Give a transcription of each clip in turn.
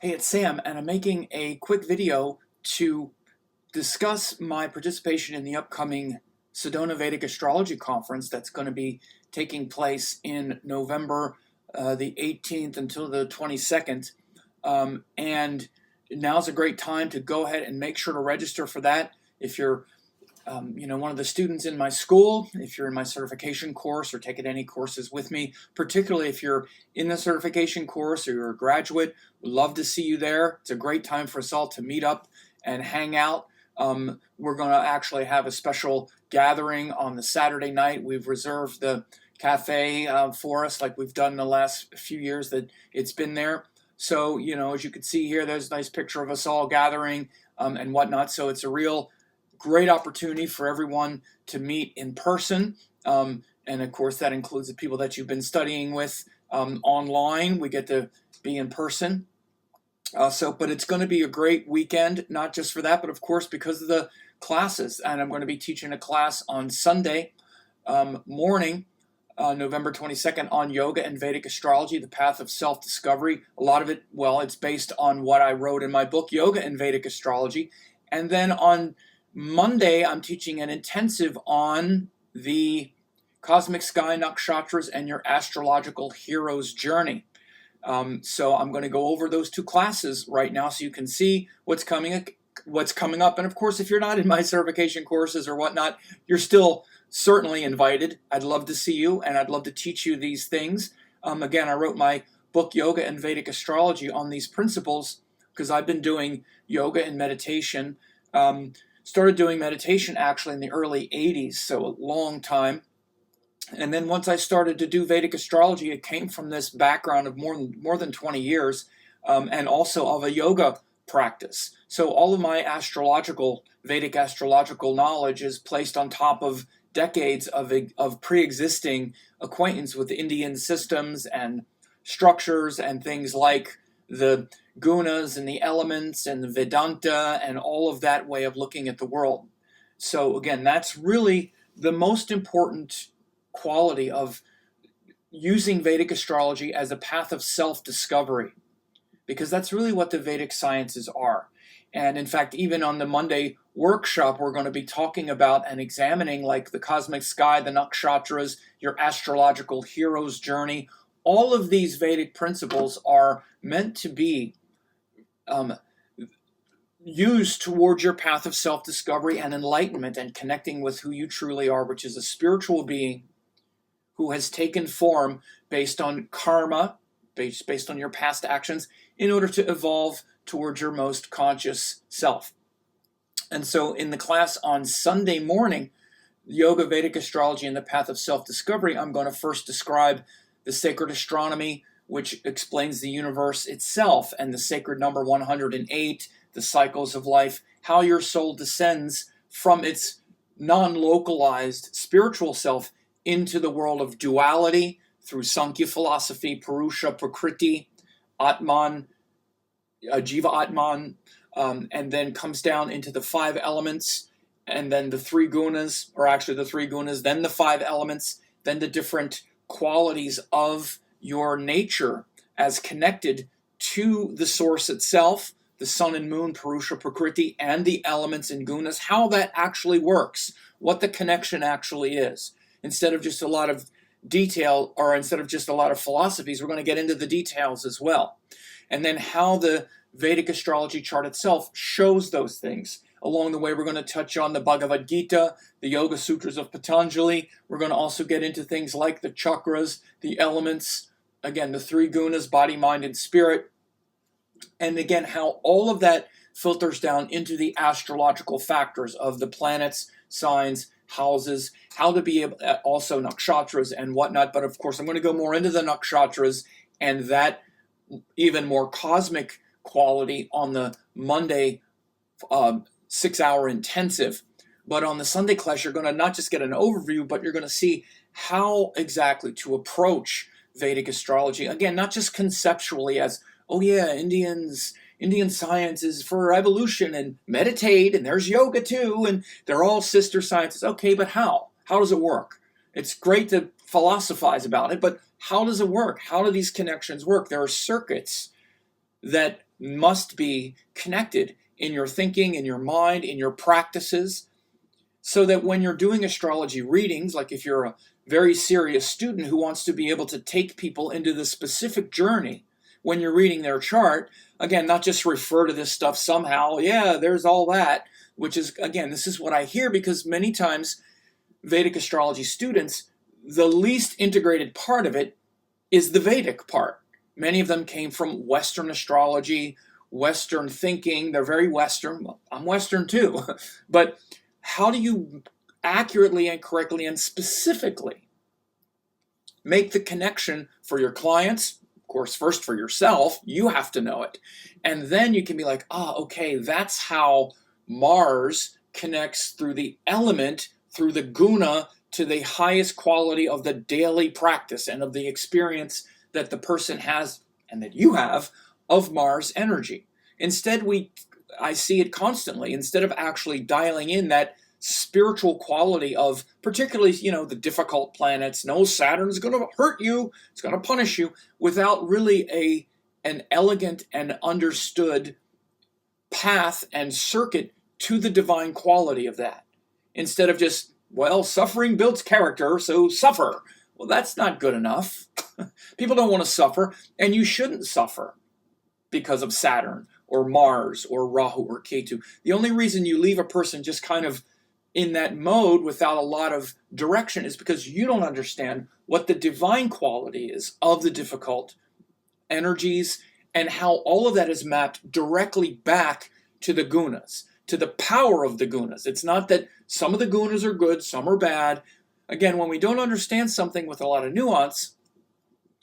Hey, it's Sam, and I'm making a quick video to discuss my participation in the upcoming Sedona Vedic Astrology Conference that's going to be taking place in November the 18th until the 22nd. And now's a great time to go ahead and make sure to register for that. If you're one of the students in my school, if you're in my certification course or taking any courses with me, particularly if you're in the certification course or you're a graduate, we'd love to see you there. It's a great time for us all to meet up and hang out. We're going to actually have a special gathering on the Saturday night. We've reserved the cafe for us like we've done the last few years that it's been there. So, as you can see here, there's a nice picture of us all gathering and whatnot. So it's a real great opportunity for everyone to meet in person. And of course, that includes the people that you've been studying with online. We get to be in person. But it's going to be a great weekend, not just for that, but of course, because of the classes. And I'm going to be teaching a class on Sunday morning, November 22nd, on yoga and Vedic astrology, the path of self-discovery. A lot of it, it's based on what I wrote in my book, Yoga and Vedic Astrology. And then on Monday, I'm teaching an intensive on the cosmic sky, Nakshatras, and your astrological hero's journey. So I'm going to go over those two classes right now so you can see what's coming up. And of course, if you're not in my certification courses or whatnot, you're still certainly invited. I'd love to see you, and I'd love to teach you these things. Again, I wrote my book, Yoga and Vedic Astrology, on these principles because I've been doing yoga and meditation. Started doing meditation actually in the early 80s, so a long time. And then once I started to do Vedic astrology, it came from this background of more than 20 years and also of a yoga practice. So all of my Vedic astrological knowledge is placed on top of decades of pre-existing acquaintance with Indian systems and structures and things like the gunas and the elements and the Vedanta and all of that way of looking at the world. So again, that's really the most important quality of using Vedic astrology as a path of self-discovery, because that's really what the Vedic sciences are. And in fact, even on the Monday workshop, we're going to be talking about and examining like the cosmic sky, the nakshatras, your astrological hero's journey. All of these Vedic principles are meant to be used towards your path of self-discovery and enlightenment and connecting with who you truly are, which is a spiritual being who has taken form based on karma, based on your past actions, in order to evolve towards your most conscious self. And so in the class on Sunday morning, Yoga, Vedic Astrology, and the Path of Self-Discovery, I'm going to first describe the sacred astronomy, which explains the universe itself, and the sacred number 108, the cycles of life, how your soul descends from its non-localized spiritual self into the world of duality through Sankhya philosophy, Purusha, Prakriti, Atman, Jiva Atman, and then comes down into the five elements, and then the three gunas, or actually the three gunas, then the five elements, then the different qualities of your nature as connected to the source itself, the sun and moon, Purusha, Prakriti, and the elements and gunas, how that actually works, what the connection actually is. Instead of just a lot of detail, or instead of just a lot of philosophies, we're going to get into the details as well. And then how the Vedic astrology chart itself shows those things. Along the way, we're going to touch on the Bhagavad Gita, the Yoga Sutras of Patanjali. We're going to also get into things like the chakras, the elements, again, the three gunas, body, mind, and spirit. And again, how all of that filters down into the astrological factors of the planets, signs, houses, how to be able, also nakshatras and whatnot. But of course, I'm going to go more into the nakshatras and that even more cosmic quality on the Monday 6-hour intensive. But on the Sunday class, you're going to not just get an overview, but you're going to see how exactly to approach Vedic astrology. Again, not just conceptually as, oh yeah, Indian science is for evolution and meditate, and there's yoga too, and they're all sister sciences. Okay, but how? How does it work? It's great to philosophize about it, but how does it work? How do these connections work? There are circuits that must be connected in your thinking, in your mind, in your practices, so that when you're doing astrology readings, like if you're a very serious student who wants to be able to take people into the specific journey when you're reading their chart, again, not just refer to this stuff somehow, yeah, there's all that, which is, again, this is what I hear because many times Vedic astrology students, the least integrated part of it is the Vedic part. Many of them came from Western astrology, Western thinking. They're very Western. Well, I'm Western too. But how do you accurately and correctly and specifically make the connection for your clients? Of course, first for yourself, you have to know it. And then you can be like, okay, that's how Mars connects through the element, through the guna, to the highest quality of the daily practice and of the experience that the person has and that you have of Mars energy. Instead, I see it constantly, instead of actually dialing in that spiritual quality of particularly, the difficult planets. No, Saturn's going to hurt you. It's going to punish you, without really an elegant and understood path and circuit to the divine quality of that. Instead of just, well, suffering builds character, so suffer. Well, that's not good enough. People don't want to suffer, and you shouldn't suffer because of Saturn or Mars or Rahu or Ketu. The only reason you leave a person just kind of in that mode without a lot of direction is because you don't understand what the divine quality is of the difficult energies and how all of that is mapped directly back to the gunas, to the power of the gunas. It's not that some of the gunas are good, some are bad. Again, when we don't understand something with a lot of nuance,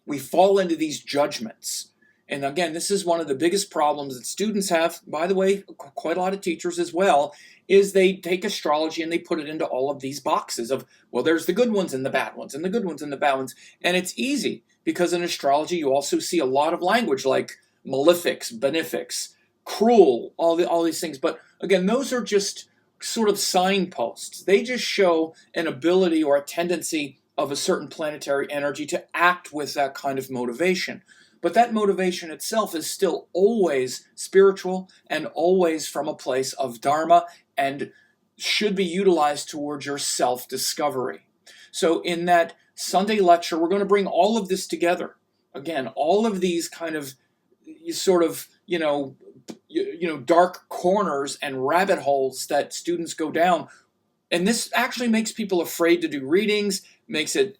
we fall into these judgments. And again, this is one of the biggest problems that students have, by the way, quite a lot of teachers as well, is they take astrology and they put it into all of these boxes of, well, there's the good ones and the bad ones, and the good ones and the bad ones. And it's easy, because in astrology you also see a lot of language like malefics, benefics, cruel, all these things. But again, those are just sort of signposts. They just show an ability or a tendency of a certain planetary energy to act with that kind of motivation. But that motivation itself is still always spiritual and always from a place of dharma and should be utilized towards your self-discovery. So in that Sunday lecture, we're going to bring all of this together. Again, all of these kind of sort of, dark corners and rabbit holes that students go down. And this actually makes people afraid to do readings, makes it,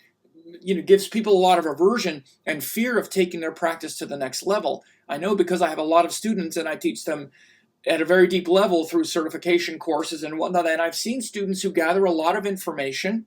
gives people a lot of aversion and fear of taking their practice to the next level. I know, because I have a lot of students and I teach them at a very deep level through certification courses and whatnot. And I've seen students who gather a lot of information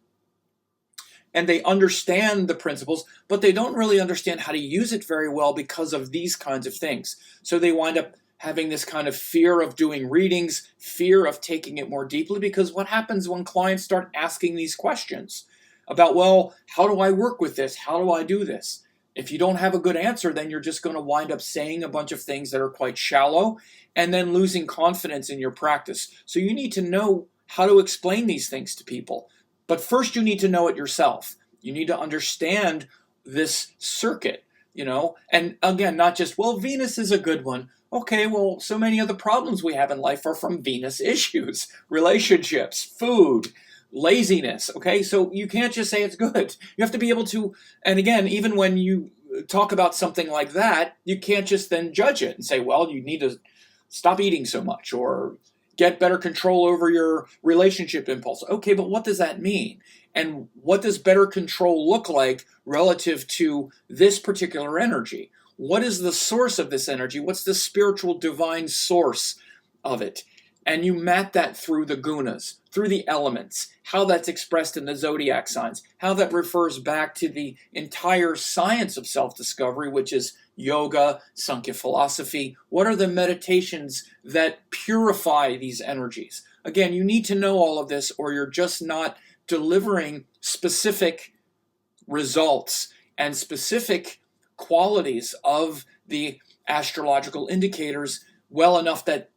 and they understand the principles, but they don't really understand how to use it very well because of these kinds of things. So they wind up having this kind of fear of doing readings, fear of taking it more deeply, because what happens when clients start asking these questions about, well, how do I work with this? How do I do this? If you don't have a good answer, then you're just going to wind up saying a bunch of things that are quite shallow and then losing confidence in your practice. So you need to know how to explain these things to people. But first you need to know it yourself. You need to understand this circuit, and again, not just, well, Venus is a good one. Okay, well, so many of the problems we have in life are from Venus issues, relationships, food, laziness. Okay, so you can't just say it's good. You have to be able to, and again, even when you talk about something like that, you can't just then judge it and say, well, you need to stop eating so much or get better control over your relationship impulse. Okay, but what does that mean? And what does better control look like relative to this particular energy? What is the source of this energy? What's the spiritual divine source of it? And you map that through the gunas, through the elements, how that's expressed in the zodiac signs, how that refers back to the entire science of self-discovery, which is yoga, Sankhya philosophy. What are the meditations that purify these energies? Again, you need to know all of this, or you're just not delivering specific results and specific qualities of the astrological indicators well enough that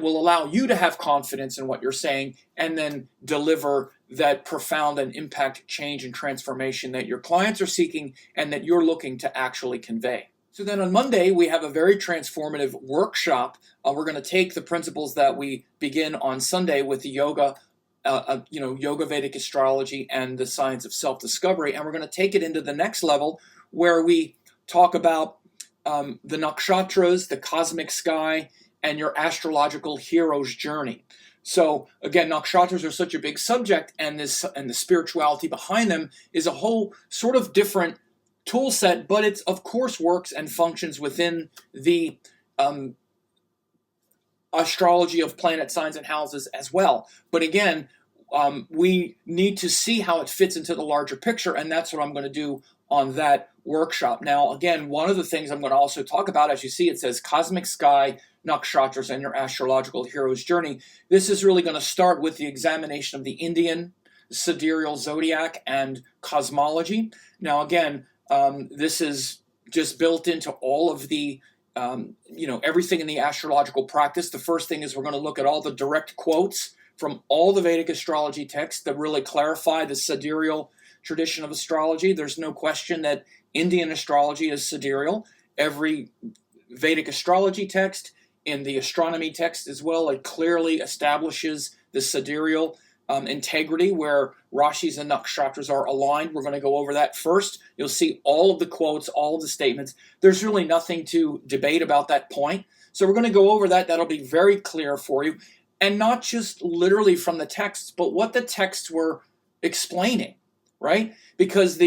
will allow you to have confidence in what you're saying and then deliver that profound and impact change and transformation that your clients are seeking and that you're looking to actually convey. So then on Monday, we have a very transformative workshop. We're going to take the principles that we begin on Sunday with the yoga, yoga, Vedic astrology, and the science of self-discovery, and we're going to take it into the next level where we talk about the nakshatras, the cosmic sky, and your astrological hero's journey. So again, nakshatras are such a big subject, and the spirituality behind them is a whole sort of different tool set, but it of course works and functions within the astrology of planet signs and houses as well. But again, we need to see how it fits into the larger picture, and that's what I'm going to do on that workshop. Now, again, one of the things I'm going to also talk about, as you see, it says Cosmic Sky, Nakshatras, and your astrological hero's journey. This is really going to start with the examination of the Indian, Sidereal, Zodiac, and cosmology. Now, again, this is just built into all of the, everything in the astrological practice. The first thing is we're going to look at all the direct quotes from all the Vedic astrology texts that really clarify the sidereal tradition of astrology. There's no question that Indian astrology is sidereal. Every Vedic astrology text, in the astronomy text as well, it clearly establishes the sidereal integrity where Rashis and Nakshatras are aligned. We're going to go over that first. You'll see all of the quotes, all of the statements. There's really nothing to debate about that point. So we're going to go over that. That'll be very clear for you. And not just literally from the texts, but what the texts were explaining, right? Because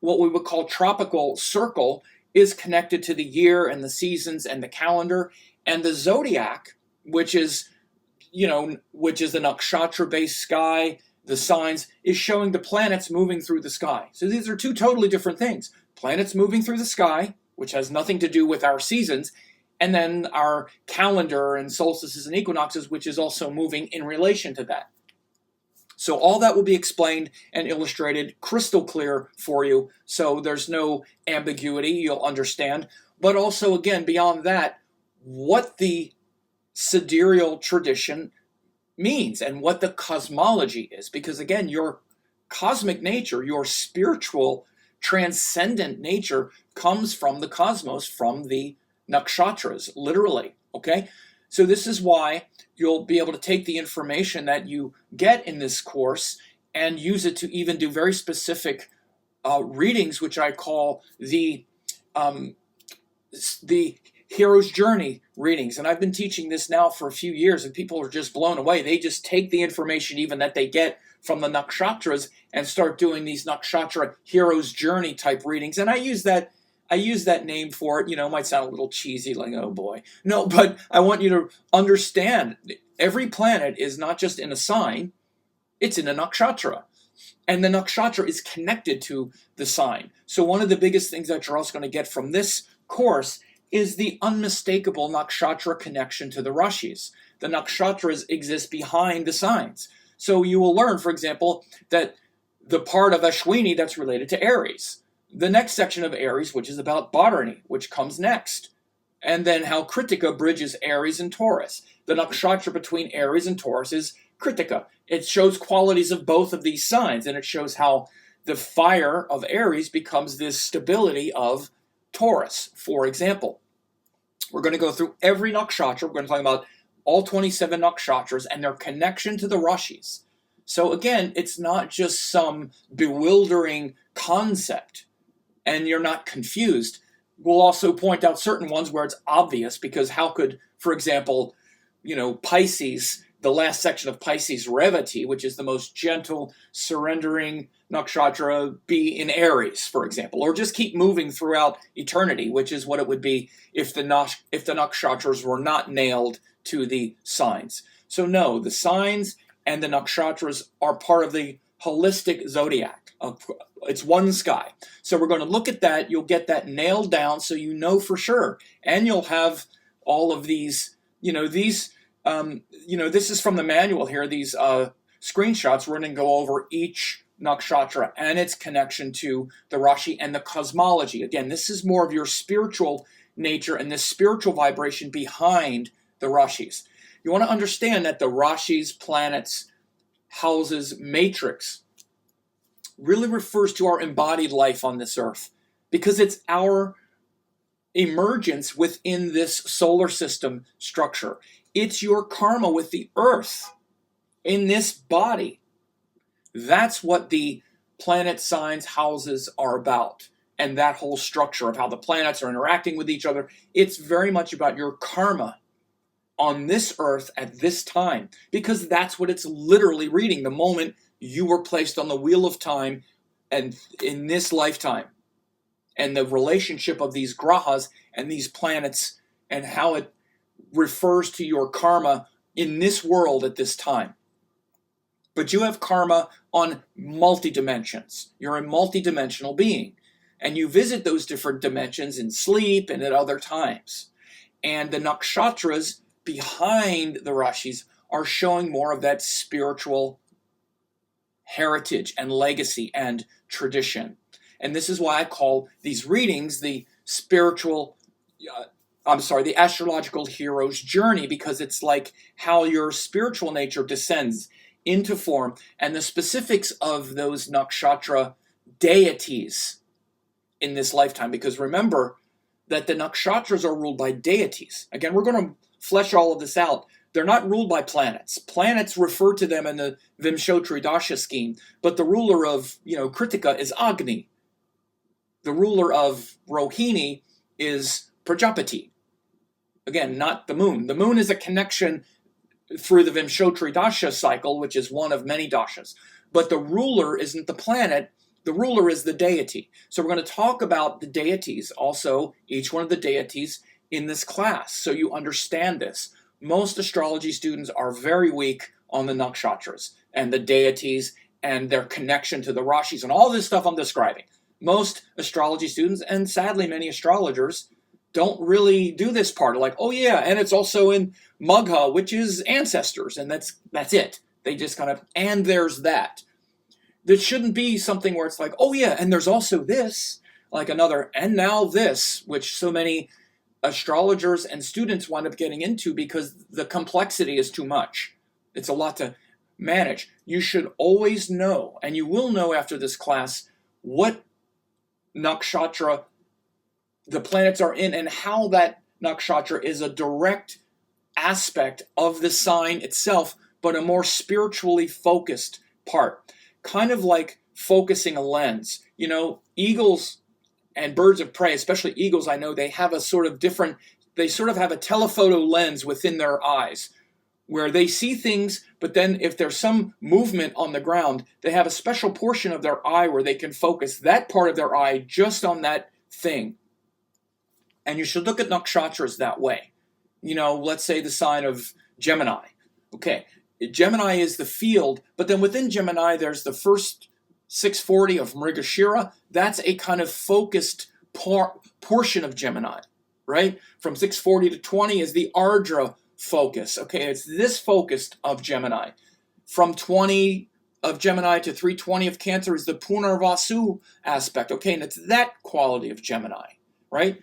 what we would call tropical circle is connected to the year and the seasons and the calendar. And the zodiac, which is the nakshatra-based sky, the signs, is showing the planets moving through the sky. So these are two totally different things. Planets moving through the sky, which has nothing to do with our seasons, and then our calendar and solstices and equinoxes, which is also moving in relation to that. So all that will be explained and illustrated crystal clear for you, so there's no ambiguity, you'll understand. But also, again, beyond that, what the sidereal tradition means and what the cosmology is. Because again, your cosmic nature, your spiritual, transcendent nature comes from the cosmos, from the nakshatras, literally, okay? So this is why you'll be able to take the information that you get in this course and use it to even do very specific readings, which I call the hero's journey readings. And I've been teaching this now for a few years, and people are just blown away. They just take the information even that they get from the nakshatras and start doing these nakshatra hero's journey type readings. And I use that name for it. It might sound a little cheesy, like, oh boy. No, but I want you to understand every planet is not just in a sign, it's in a nakshatra. And the nakshatra is connected to the sign. So one of the biggest things that you're also going to get from this course is the unmistakable nakshatra connection to the rashis. The nakshatras exist behind the signs. So you will learn, for example, that the part of Ashwini that's related to Aries, the next section of Aries, which is about Bharani, which comes next, and then how Kritika bridges Aries and Taurus. The nakshatra between Aries and Taurus is Kritika. It shows qualities of both of these signs, and it shows how the fire of Aries becomes this stability of Taurus, for example. We're going to go through every nakshatra. We're going to talk about all 27 nakshatras and their connection to the rashis. So again, it's not just some bewildering concept, and you're not confused. We'll also point out certain ones where it's obvious, because how could, for example, Pisces, the last section of Pisces, Revati, which is the most gentle, surrendering nakshatra, be in Aries, for example, or just keep moving throughout eternity, which is what it would be if the nakshatras were not nailed to the signs. So no, the signs and the nakshatras are part of the holistic zodiac. It's one sky. So we're going to look at that. You'll get that nailed down so you know for sure. And you'll have all of these, this is from the manual here, these screenshots. We're going to go over each nakshatra and its connection to the Rashi and the cosmology. Again, this is more of your spiritual nature and this spiritual vibration behind the Rashis. You want to understand that the Rashis, planets, houses, matrix really refers to our embodied life on this earth, because it's our emergence within this solar system structure. It's your karma with the earth in this body. That's what the planet signs houses are about. And that whole structure of how the planets are interacting with each other, it's very much about your karma on this earth at this time, because that's what it's literally reading the moment you were placed on the wheel of time and in this lifetime, and the relationship of these grahas and these planets and how it refers to your karma in this world at this time. But you have karma on multi-dimensions. You're a multi-dimensional being. And you visit those different dimensions in sleep and at other times. And the nakshatras behind the rashis are showing more of that spiritual heritage and legacy and tradition. And this is why I call these readings the the astrological hero's journey, because it's like how your spiritual nature descends into form and the specifics of those nakshatra deities in this lifetime. Because remember that the nakshatras are ruled by deities. Again, we're going to flesh all of this out. They're not ruled by planets. Planets refer to them in the Vimshotri Dasha scheme, but the ruler of, Kritika is Agni. The ruler of Rohini is Prajapati. Again, not the moon. The moon is a connection through the Vimshotri Dasha cycle, which is one of many dashas. But the ruler isn't the planet. The ruler is the deity. So we're going to talk about the deities, also each one of the deities in this class, so you understand this. Most astrology students are very weak on the nakshatras and the deities and their connection to the rashis and all this stuff I'm describing. Most astrology students, and sadly many astrologers, don't really do this part. Like, oh yeah, and it's also in Magha, which is ancestors, and that's it. They just kind of, and there's that. There shouldn't be something where it's like, oh yeah, and there's also this, like another, and now this, which so many astrologers and students wind up getting into because the complexity is too much. It's a lot to manage. You should always know, and you will know after this class, what nakshatra the planets are in and how that nakshatra is a direct aspect of the sign itself, but a more spiritually focused part. Kind of like focusing a lens. Eagles and birds of prey, especially eagles, I know they have a sort of different, they sort of have a telephoto lens within their eyes where they see things, but then if there's some movement on the ground, they have a special portion of their eye where they can focus that part of their eye just on that thing. And you should look at nakshatras that way. Let's say the sign of Gemini. Okay, Gemini is the field, but then within Gemini, there's the first 640 of Mrigashira. That's a kind of focused portion of Gemini, right? From 640 to 20 is the Ardra focus. Okay, it's this focused of Gemini. From 20 of Gemini to 320 of Cancer is the Punarvasu aspect. Okay, and it's that quality of Gemini, right?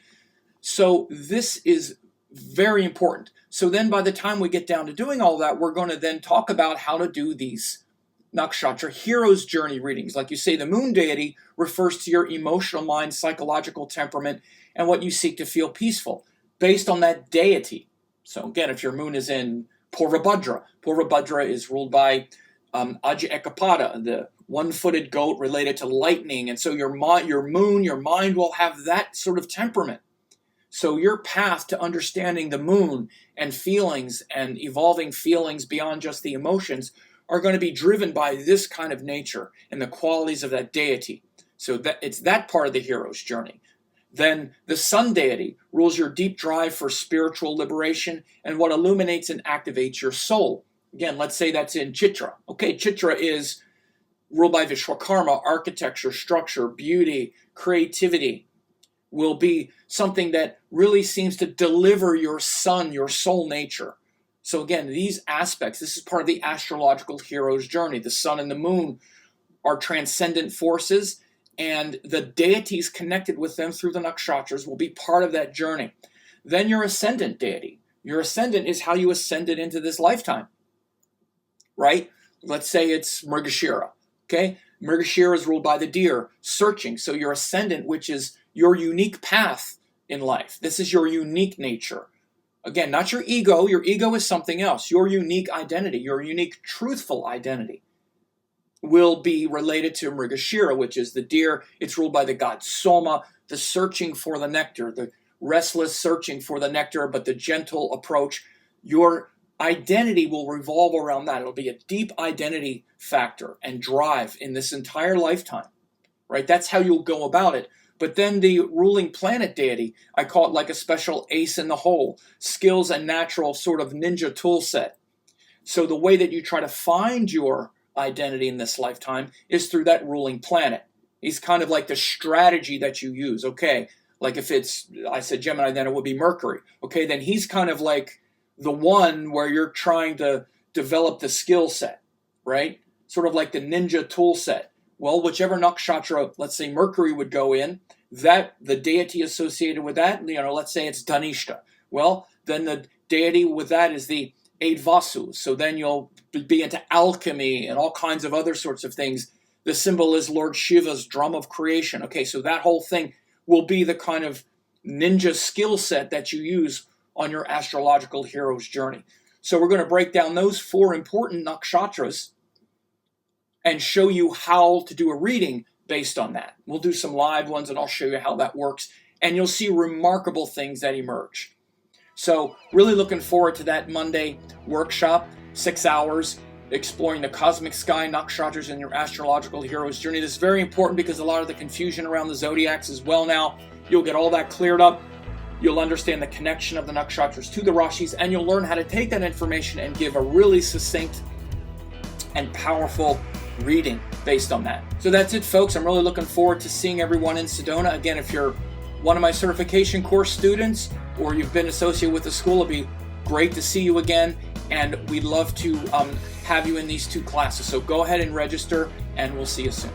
So this is very important. So then by the time we get down to doing all that, we're going to then talk about how to do these nakshatra hero's journey readings. Like you say, the moon deity refers to your emotional mind, psychological temperament, and what you seek to feel peaceful based on that deity. So again, if your moon is in Purvabhadra is ruled by Aja Ekapada, the one-footed goat related to lightning. And so your moon, your mind will have that sort of temperament. So your path to understanding the moon and feelings and evolving feelings beyond just the emotions are going to be driven by this kind of nature and the qualities of that deity. So that it's that part of the hero's journey. Then the sun deity rules your deep drive for spiritual liberation and what illuminates and activates your soul. Again, let's say that's in Chitra. Okay, Chitra is ruled by Vishwakarma, architecture, structure, beauty, creativity. Will be something that really seems to deliver your sun, your soul nature. So again, these aspects, this is part of the astrological hero's journey. The sun and the moon are transcendent forces, and the deities connected with them through the nakshatras will be part of that journey. Then your ascendant deity. Your ascendant is how you ascended into this lifetime, right? Let's say it's Mrigashira, okay? Mrigashira is ruled by the deer, searching. So your ascendant, which is your unique path in life. This is your unique nature. Again, not your ego. Your ego is something else. Your unique identity, your unique truthful identity will be related to Mrigashira, which is the deer. It's ruled by the god Soma, the searching for the nectar, the restless searching for the nectar, but the gentle approach. Your identity will revolve around that. It'll be a deep identity factor and drive in this entire lifetime, right? That's how you'll go about it. But then the ruling planet deity, I call it like a special ace in the hole, skills and natural sort of ninja tool set. So the way that you try to find your identity in this lifetime is through that ruling planet. He's kind of like the strategy that you use. Okay, like if it's, I said Gemini, then it would be Mercury. Okay, then he's kind of like the one where you're trying to develop the skill set, right? Sort of like the ninja tool set. Well, whichever nakshatra, let's say Mercury would go in, that the deity associated with that, let's say it's Dhanishta. Well, then the deity with that is the Aidvasu. So then you'll be into alchemy and all kinds of other sorts of things. The symbol is Lord Shiva's drum of creation. Okay, so that whole thing will be the kind of ninja skill set that you use on your astrological hero's journey. So we're going to break down those 4 important nakshatras and show you how to do a reading based on that. We'll do some live ones and I'll show you how that works. And you'll see remarkable things that emerge. So really looking forward to that Monday workshop, 6 hours, exploring the cosmic sky, nakshatras, and your astrological hero's journey. This is very important because a lot of the confusion around the zodiacs as well now. You'll get all that cleared up. You'll understand the connection of the nakshatras to the rashis, and you'll learn how to take that information and give a really succinct and powerful reading based on that. So that's it, folks. I'm really looking forward to seeing everyone in Sedona. Again, if you're one of my certification course students or you've been associated with the school, it'll be great to see you again, and we'd love to have you in these 2 classes. So go ahead and register, and we'll see you soon.